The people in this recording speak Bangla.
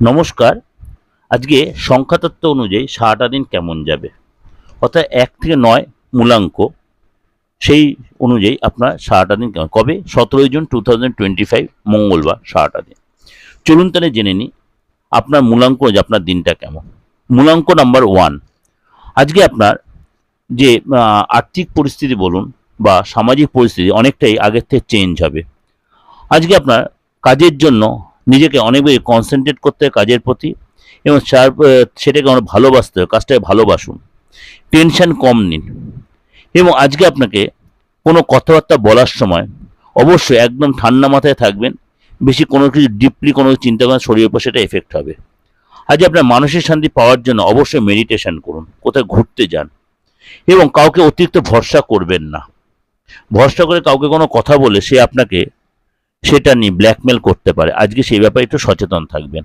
নমস্কার। আজকে সংখ্যাতত্ত্ব অনুযায়ী সারাটা দিন কেমন যাবে, অর্থাৎ 1 থেকে 9 মূলাঙ্ক, সেই অনুযায়ী আপনার সারাটা দিন কেমন। কবে? 17 জুন 2025 মঙ্গলবার সারাটা দিন। চলুন তাহলে জেনে নিই আপনার মূলাঙ্ক অনুযায়ী আপনার দিনটা কেমন। মূলাঙ্ক নাম্বার 1, আজকে আপনার যে আর্থিক পরিস্থিতি বলুন বা সামাজিক পরিস্থিতি অনেকটাই আগের থেকে চেঞ্জ হবে। আজকে আপনার কাজের জন্য নিজেকে অনেক বেশি কনসেন্ট্রেট করতে হবে কাজের প্রতি, এবং সেটাকে আমরা ভালোবাসতে হবে, কাজটাকে ভালোবাসুন। টেনশন কম নিন, এবং আজকে আপনাকে কোনো কথাবার্তা বলার সময় অবশ্যই একদম ঠান্ডা মাথায় থাকবেন। বেশি কোনো কিছু ডিপলি কোনো চিন্তা করেন, শরীরের উপর সেটা এফেক্ট হবে। আজ আপনার মানসিক শান্তি পাওয়ার জন্য অবশ্যই মেডিটেশন করুন, কোথায় ঘুরতে যান, এবং কাউকে অতিরিক্ত ভরসা করবেন না। ভরসা করে কাউকে কোনো কথা বলে সে আপনাকে সেটা নিয়ে ব্ল্যাকমেল করতে পারে। আজকে সেই ব্যাপারে একটু সচেতন থাকবেন।